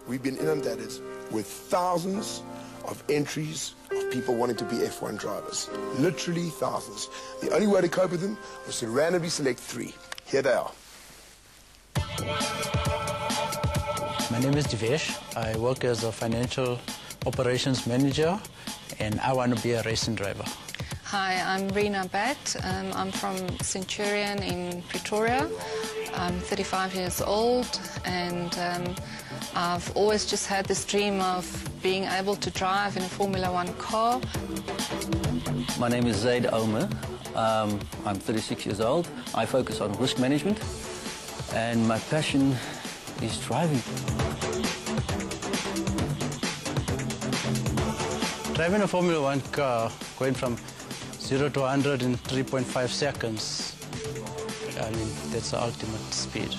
we've been inundated with thousands of entries of people wanting to be F1 drivers. Literally thousands. The only way to cope with them was to randomly select 3. Here they are. My name is Divesh. I work as a financial operations manager, and I want to be a racing driver. Hi, I'm Renault. I'm from Centurion in Pretoria. I'm 35 years old, and I've always just had this dream of being able to drive in a Formula One car. My name is Zaid Omer. I'm 36 years old. I focus on risk management, and my passion is driving. Driving a Formula One car, going from 0 to 100 in 3.5 seconds, I mean, that's the ultimate speed.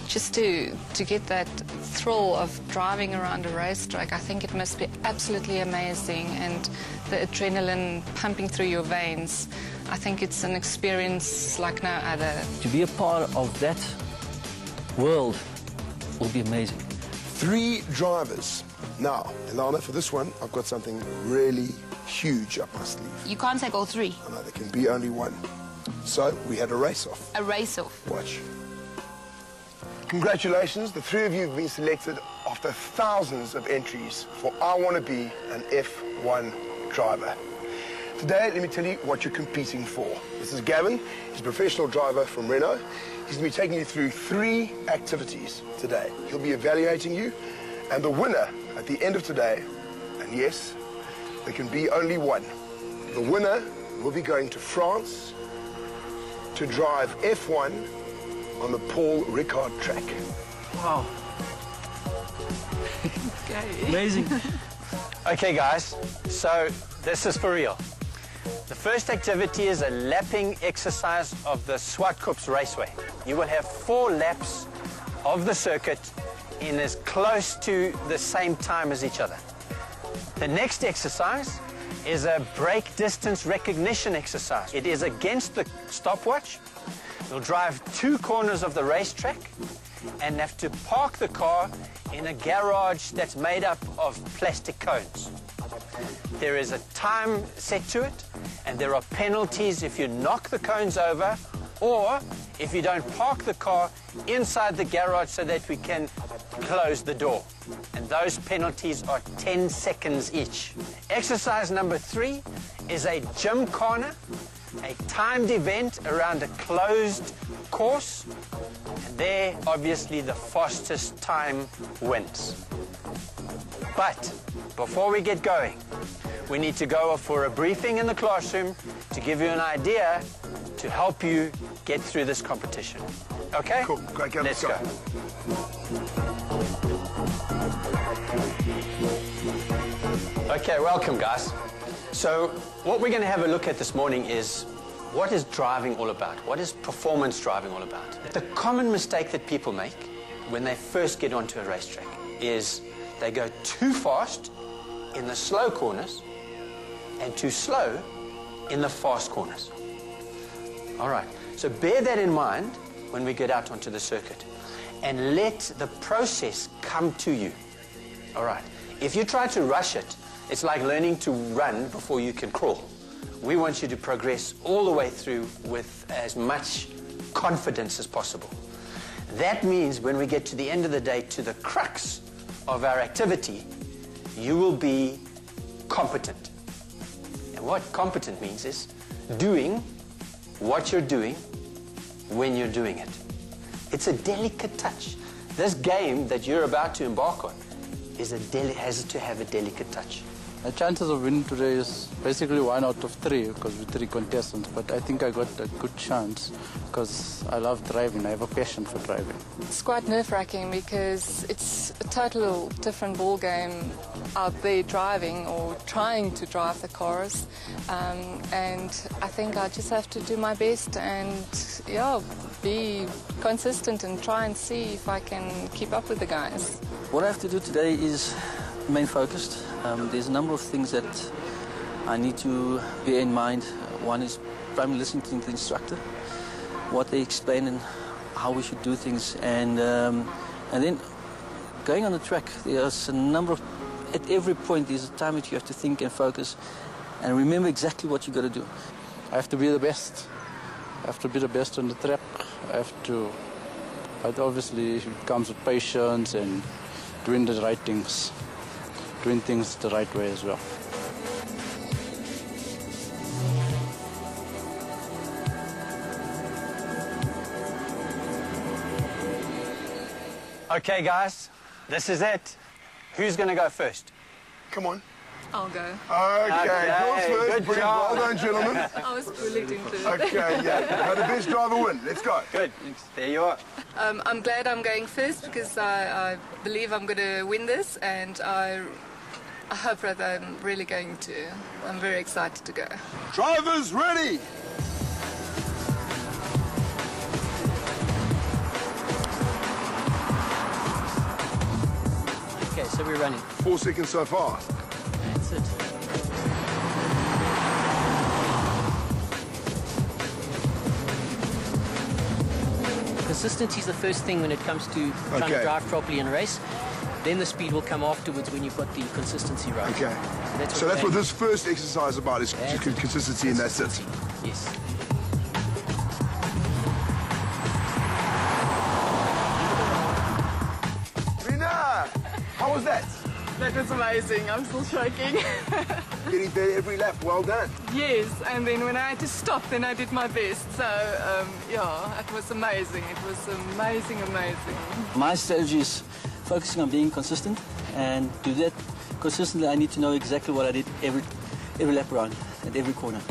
Just to get that thrill of driving around a racetrack, I think it must be absolutely amazing, and the adrenaline pumping through your veins. I think it's an experience like no other. To be a part of that world will be amazing. 3 drivers. Now, Ilana, for this one, I've got something really huge up my sleeve. You can't take all 3. I know, there can be only one. So, we had a race-off. A race-off. Watch. Congratulations, the 3 of you have been selected after thousands of entries for I Want to Be an F1 Driver. Today, let me tell you what you're competing for. This is Gavin. He's a professional driver from Renault. He's going to be taking you through 3 activities today. He'll be evaluating you, and the winner at the end of today, and yes, there can be only one, the winner will be going to France to drive F1 on the Paul Ricard track. Wow. Okay. Amazing. Okay, guys, so this is for real. The first activity is a lapping exercise of the Swartkops Raceway. You will have 4 laps of the circuit in as close to the same time as each other. The next exercise is a brake distance recognition exercise. It is against the stopwatch. You'll drive 2 corners of the racetrack and have to park the car in a garage that's made up of plastic cones. There is a time set to it, and there are penalties if you knock the cones over or if you don't park the car inside the garage so that we can close the door. And those penalties are 10 seconds each. Exercise number 3 is a gymkhana, a timed event around a closed course. And there, obviously, the fastest time wins. But before we get going, we need to go for a briefing in the classroom to give you an idea to help you get through this competition. Okay? Cool. Great, let's go. Okay, welcome, guys. So what we're going to have a look at this morning is what is driving all about? What is performance driving all about? The common mistake that people make when they first get onto a racetrack is they go too fast in the slow corners and too slow in the fast corners. All right, so bear that in mind when we get out onto the circuit and let the process come to you. All right, if you try to rush it, it's like learning to run before you can crawl. We want you to progress all the way through with as much confidence as possible. That means when we get to the end of the day, to the crux of our activity, you will be competent. And what competent means is doing what you're doing when you're doing it. It's a delicate touch. This game that you're about to embark on has to have a delicate touch. The chances of winning today is basically 1 out of 3 because we're 3 contestants, but I think I got a good chance because I love driving. I have a passion for driving. It's quite nerve-wracking because it's a total different ball game out there driving or trying to drive the cars, and I think I just have to do my best and be consistent and try and see if I can keep up with the guys. What I have to do today is remain focused. There's a number of things that I need to bear in mind. One is primarily listening to the instructor, what they explain and how we should do things, and then going on the track, there's a number of, at every point there's a time that you have to think and focus and remember exactly what you got to do. I have to be the best. I have to be the best on the track. I have to, but obviously it comes with patience and doing the right things, doing things the right way as well. Okay, guys, this is it. Who's going to go first? Come on. I'll go. Okay, yours first. good Brilliant. job. Well done, gentlemen. I was bullied into it. Okay, yeah. Now the best driver win. Let's go. Good. There you are. I'm glad I'm going first because I believe I'm going to win this, and I hope that I'm really going to. I'm very excited to go. Drivers ready. Okay, so we're running. 4 seconds so far. That's it. Consistency is the first thing when it comes to trying to Okay. drive properly in a race. Then the speed will come afterwards when you've got the consistency right. Okay. So that's what this first exercise is about, is just consistency, and that's it. Yes. Rina, how was that? That was amazing. I'm still shaking. Getting there every lap. Well done. Yes, and then when I had to stop, then I did my best. So, yeah, it was amazing. It was amazing, amazing. My strategy is focusing on being consistent, and to that consistently I need to know exactly what I did every lap around at every corner.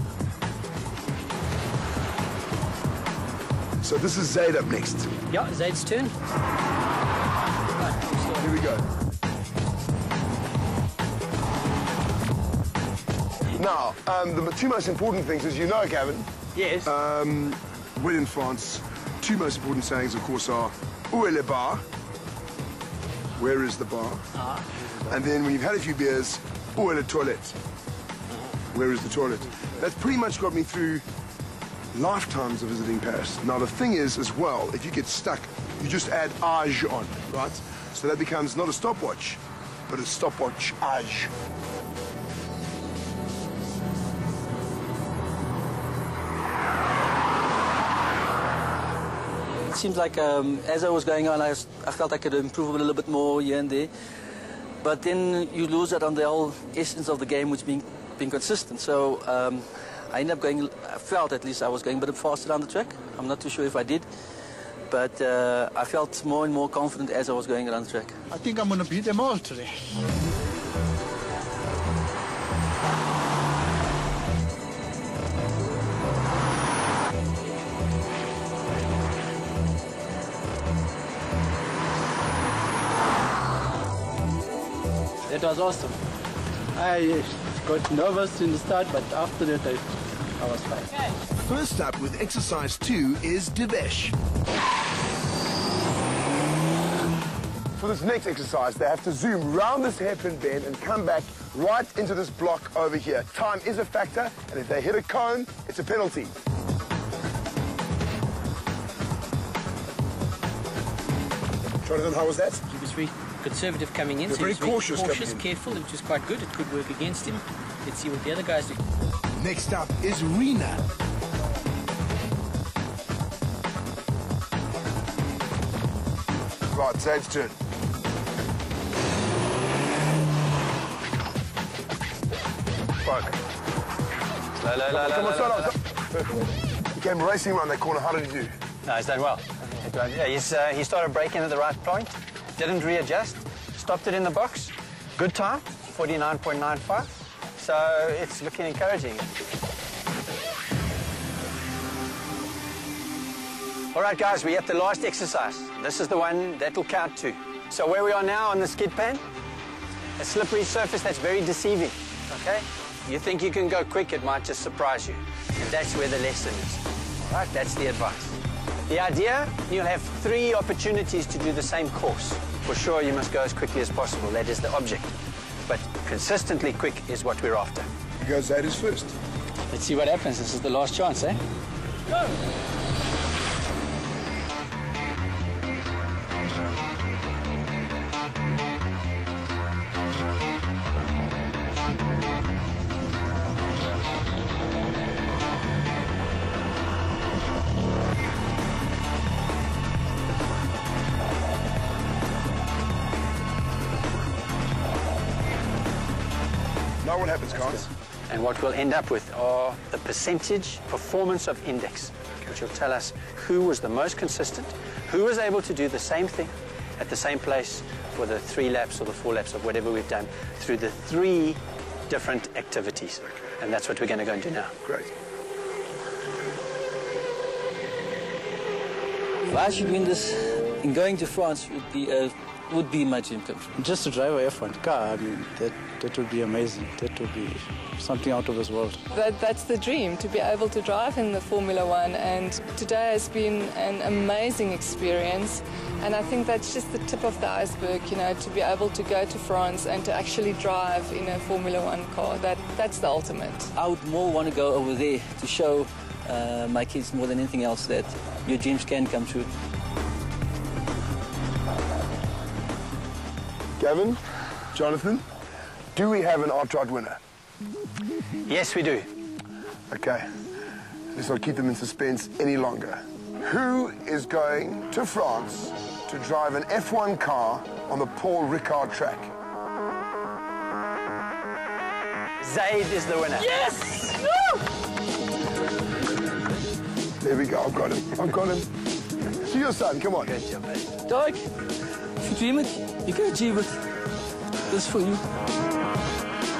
So this is Zaid up next. Yeah, Zaid's turn. Here we go. Now, the two most important things, as you know, Gavin, Yes. when in France, two most important sayings, of course, are "Où est le bar?" Where is the bar? And then when you've had a few beers, "Où est le toilette?" Where is the toilet? That's pretty much got me through lifetimes of visiting Paris. Now, the thing is, as well, if you get stuck, you just add age on, right? So that becomes not a stopwatch, but a stopwatch age. It seems like as I was going on, I felt I could improve a little bit more here and there. But then you lose out on the whole essence of the game, which being consistent. So I ended up going, I felt at least I was going a bit faster down the track. I'm not too sure if I did. But I felt more and more confident as I was going around the track. I think I'm going to beat them all today. That was awesome. I got nervous in the start, but after that I was fine. First up with exercise 2 is Devesh. For this next exercise, they have to zoom round this hairpin bend and come back right into this block over here. Time is a factor, and if they hit a cone, it's a penalty. Jonathan, how was that? He was very conservative coming in. You're so he very was cautious coming in. careful, which was quite good. It could work against him. Let's see what the other guys do. Next up is Rena. Right, Zaid's turn. Right. Come on, start off. He came racing around that corner. How did he do? No, he's done well. Yeah, he started braking at the right point, didn't readjust, stopped it in the box. Good time, 49.95. So it's looking encouraging. All right, guys, we're at the last exercise. This is the one that will count too. So where we are now on the skid pan, a slippery surface that's very deceiving, okay? You think you can go quick, it might just surprise you. And that's where the lesson is. All right, that's the advice. The idea, you'll have 3 opportunities to do the same course. For sure, you must go as quickly as possible. That is the object. But consistently quick is what we're after. You go, Zaid is first. Let's see what happens. This is the last chance, eh? Go! Now what happens, guys? And what we'll end up with are the percentage performance of index, which will tell us who was the most consistent, who was able to do the same thing at the same place for the 3 laps or the 4 laps of whatever we've done through the 3 different activities. And that's what we're going to go and do now. Great. If I should win this, in going to France would be my dream come true. Just to drive a F1 car, I mean, that would be amazing. That would be something out of this world. That's the dream, to be able to drive in the Formula One, and today has been an amazing experience, and I think that's just the tip of the iceberg, you know, to be able to go to France and to actually drive in a Formula One car. That's the ultimate. I would more want to go over there to show my kids more than anything else that your dreams can come true. Gavin, Jonathan, do we have an outright winner? Yes, we do. Okay, let's not keep them in suspense any longer. Who is going to France to drive an F1 car on the Paul Ricard track? Zaid is the winner. Yes! There we go, I've got him. I've got him. To your son, come on. Good job, mate. Dog, if you dream it, you can achieve it. This is for you.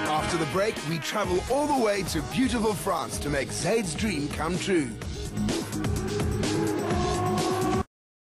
After the break, we travel all the way to beautiful France to make Zaid's dream come true.